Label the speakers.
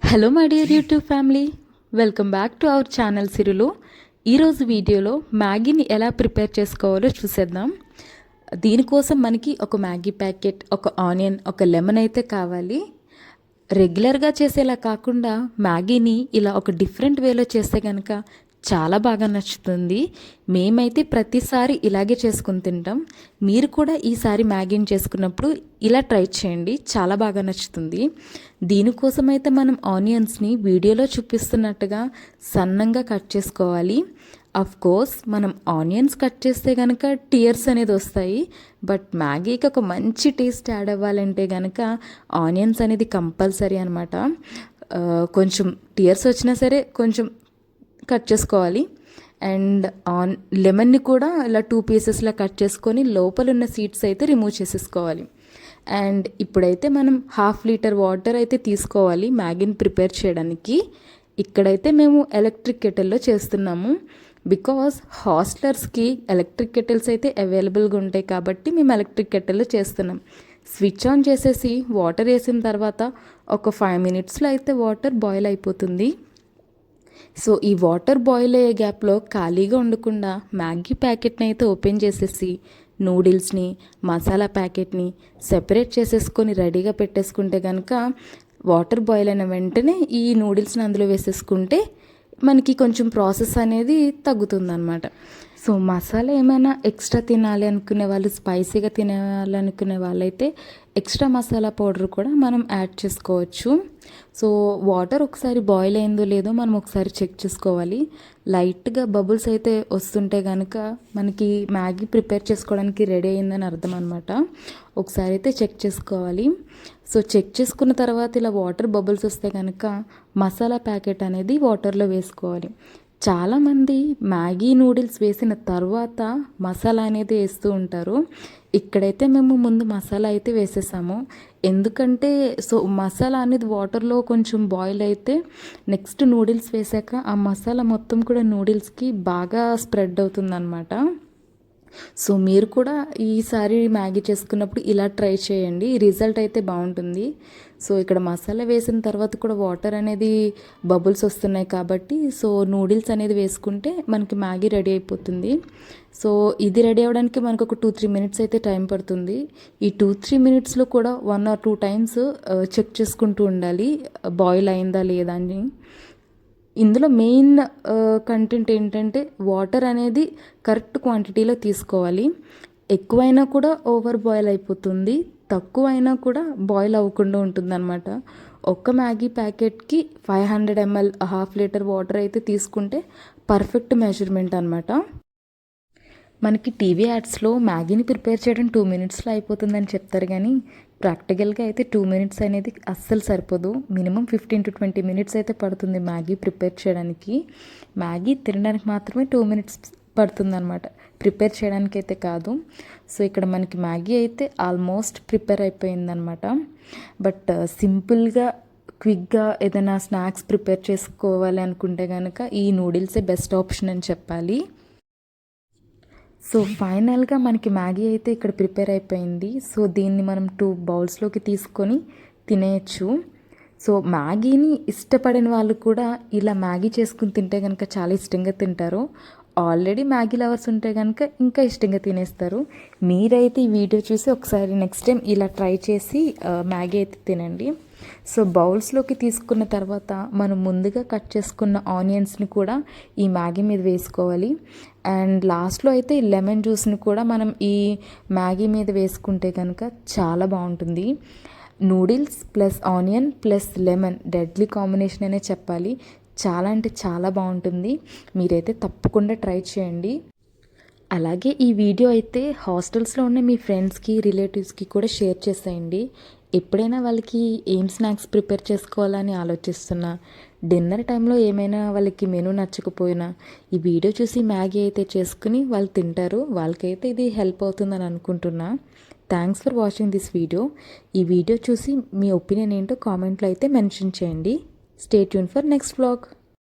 Speaker 1: Hello my dear YouTube family, welcome back to our channel సిరులు. ఈరోజు వీడియోలో మ్యాగీని ఎలా ప్రిపేర్ చేసుకోవాలో చూసేద్దాం. దీనికోసం మనకి ఒక మ్యాగీ ప్యాకెట్, ఒక ఆనియన్, ఒక లెమన్ అయితే కావాలి. రెగ్యులర్గా చేసేలా కాకుండా మ్యాగీని ఇలా ఒక డిఫరెంట్ వేలో చేస్తే కనుక చాలా బాగా నచ్చుతుంది. మేమైతే ప్రతిసారి ఇలాగే చేసుకుని తింటాం. మీరు కూడా ఈసారి మ్యాగీని చేసుకున్నప్పుడు ఇలా ట్రై చేయండి, చాలా బాగా నచ్చుతుంది. దీనికోసమైతే మనం ఆనియన్స్ని వీడియోలో చూపిస్తున్నట్టుగా సన్నంగా కట్ చేసుకోవాలి. అఫ్ కోర్స్ మనం ఆనియన్స్ కట్ చేస్తే కనుక టీయర్స్ అనేది వస్తాయి. బట్ మ్యాగీకి ఒక మంచి టేస్ట్ యాడ్ అవ్వాలంటే కనుక ఆనియన్స్ అనేది కంపల్సరీ అనమాట. కొంచెం టీయర్స్ వచ్చినా సరే కొంచెం కట్ చేసుకోవాలి. అండ్ లెమన్ని కూడా ఇలా 2 పీసెస్లా కట్ చేసుకొని లోపల ఉన్న సీడ్స్ అయితే రిమూవ్ చేసేసుకోవాలి. అండ్ ఇప్పుడైతే మనం 1/2 లీటర్ వాటర్ అయితే తీసుకోవాలి మ్యాగీని ప్రిపేర్ చేయడానికి. ఇక్కడైతే మేము ఎలక్ట్రిక్ కెటిల్లో చేస్తున్నాము. బికాస్ హాస్టలర్స్కి ఎలక్ట్రిక్ కెటిల్స్ అయితే అవైలబుల్గా ఉంటాయి కాబట్టి మేము ఎలక్ట్రిక్ కెటిల్లో చేస్తున్నాం. స్విచ్ ఆన్ చేసేసి వాటర్ వేసిన తర్వాత ఒక 5 మినిట్స్లో అయితే వాటర్ బాయిల్ అయిపోతుంది. సో ఈ వాటర్ బాయిల్ అయ్యే గ్యాప్లో ఖాళీగా ఉండకుండా మ్యాగీ ప్యాకెట్ని అయితే ఓపెన్ చేసేసి నూడిల్స్ని, మసాలా ప్యాకెట్ని సెపరేట్ చేసేసుకొని రెడీగా పెట్టేసుకుంటే కనుక వాటర్ బాయిల్ అయిన వెంటనే ఈ నూడిల్స్ని అందులో వేసేసుకుంటే మనకి కొంచెం ప్రాసెస్ అనేది తగ్గుతుందన్నమాట. సో మసాలా ఏమైనా ఎక్స్ట్రా తినాలి అనుకునే వాళ్ళు, స్పైసీగా తినాలనుకునే వాళ్ళైతే ఎక్స్ట్రా మసాలా పౌడర్ కూడా మనం యాడ్ చేసుకోవచ్చు. సో వాటర్ ఒకసారి బాయిల్ అయిందో లేదో మనం ఒకసారి చెక్ చేసుకోవాలి. లైట్గా బబుల్స్ అయితే వస్తుంటే కనుక మనకి మ్యాగీ ప్రిపేర్ చేసుకోవడానికి రెడీ అయిందని అర్థం అనమాట. ఒకసారి అయితే చెక్ చేసుకోవాలి. సో చెక్ చేసుకున్న తర్వాత ఇలా వాటర్ బబుల్స్ వస్తే కనుక మసాలా ప్యాకెట్ అనేది వాటర్లో వేసుకోవాలి. చాలామంది మ్యాగీ నూడిల్స్ వేసిన తర్వాత మసాలా అనేది వేస్తూ ఉంటారు. ఇక్కడైతే మేము ముందు మసాలా అయితే వేసేసాము. ఎందుకంటే సో మసాలా అనేది వాటర్లో కొంచెం బాయిల్ అయితే నెక్స్ట్ నూడిల్స్ వేసాక ఆ మసాలా మొత్తం కూడా నూడిల్స్కి బాగా స్ప్రెడ్ అవుతుందన్నమాట. సో మీరు కూడా ఈసారి మ్యాగీ చేసుకున్నప్పుడు ఇలా ట్రై చేయండి, రిజల్ట్ అయితే బాగుంటుంది. సో ఇక్కడ మసాలా వేసిన తర్వాత కూడా వాటర్ అనేది బబుల్స్ వస్తున్నాయి కాబట్టి సో నూడిల్స్ అనేది వేసుకుంటే మనకి మ్యాగీ రెడీ అయిపోతుంది. సో ఇది రెడీ అవ్వడానికి మనకు ఒక 2-3 మినిట్స్ అయితే టైం పడుతుంది. ఈ 2-3 మినిట్స్లో కూడా 1 or 2 టైమ్స్ చెక్ చేసుకుంటూ ఉండాలి బాయిల్ అయిందా లేదా అని. ఇందులో మెయిన్ కంటెంట్ ఏంటంటే వాటర్ అనేది కరెక్ట్ క్వాంటిటీలో తీసుకోవాలి. ఎక్కువైనా కూడా ఓవర్ బాయిల్ అయిపోతుంది, తక్కువైనా కూడా బాయిల్ అవ్వకుండా ఉంటుందన్నమాట. ఒక్క మ్యాగీ ప్యాకెట్కి 500 ml 1/2 లీటర్ వాటర్ అయితే తీసుకుంటే పర్ఫెక్ట్ మెజర్మెంట్ అనమాట. మనకి టీవీ యాడ్స్లో మ్యాగీని ప్రిపేర్ చేయడం 2 మినిట్స్లో అయిపోతుందని చెప్తారు, కానీ ప్రాక్టికల్గా అయితే 2 మినిట్స్ అనేది అస్సలు సరిపోదు. మినిమం 15-20 మినిట్స్ అయితే పడుతుంది మ్యాగీ ప్రిపేర్ చేయడానికి. మ్యాగీ తినడానికి మాత్రమే 2 మినిట్స్ పడుతుందన్నమాట, ప్రిపేర్ చేయడానికి అయితే కాదు. సో ఇక్కడ మనకి మ్యాగీ అయితే ఆల్మోస్ట్ ప్రిపేర్ అయిపోయిందనమాట. బట్ సింపుల్గా క్విక్గా ఏదైనా స్నాక్స్ ప్రిపేర్ చేసుకోవాలి అనుకుంటే కనుక ఈ నూడిల్సే బెస్ట్ ఆప్షన్ అని చెప్పాలి. సో ఫైనల్గా మనకి మ్యాగీ అయితే ఇక్కడ ప్రిపేర్ అయిపోయింది. సో దీన్ని మనం 2 బౌల్స్లోకి తీసుకొని తినేయచ్చు. సో మ్యాగీని ఇష్టపడిన వాళ్ళు కూడా ఇలా మ్యాగీ చేసుకుని తింటే కనుక చాలా ఇష్టంగా తింటారు. ఆల్రెడీ మ్యాగీ లవర్స్ ఉంటే కనుక ఇంకా ఇష్టంగా తినేస్తారు. మీరైతే ఈ వీడియో చూసి ఒకసారి నెక్స్ట్ టైం ఇలా ట్రై చేసి మ్యాగీ అయితే తినండి. సో బౌల్స్లోకి తీసుకున్న తర్వాత మనం ముందుగా కట్ చేసుకున్న ఆనియన్స్ని కూడా ఈ మ్యాగీ మీద వేసుకోవాలి. అండ్ లాస్ట్లో అయితే లెమన్ జ్యూస్ని కూడా మనం ఈ మ్యాగీ మీద వేసుకుంటే కనుక చాలా బాగుంటుంది. Noodles plus onion plus lemon deadly combination అనే చెప్పాలి. చాలా అంటే చాలా బాగుంటుంది. మీరైతే తప్పకుండా ట్రై చేయండి. అలాగే ఈ వీడియో అయితే హాస్టల్స్లో ఉన్న మీ ఫ్రెండ్స్కి, రిలేటివ్స్కి కూడా షేర్ చేసేయండి. ఎప్పుడైనా వాళ్ళకి ఏం స్నాక్స్ ప్రిపేర్ చేసుకోవాలని ఆలోచిస్తున్నా, డిన్నర్ టైంలో ఏమైనా వాళ్ళకి మెనూ నచ్చకపోయినా ఈ వీడియో చూసి మ్యాగీ అయితే చేసుకుని వాళ్ళు తింటారు. వాళ్ళకైతే ఇది హెల్ప్ అవుతుందని అనుకుంటున్నా. Thanks for watching this video. ఈ వీడియో చూసి మీ ఒపీనియన్ ఏంటో కామెంట్లో అయితే మెన్షన్ చేయండి. Stay tune for next vlog.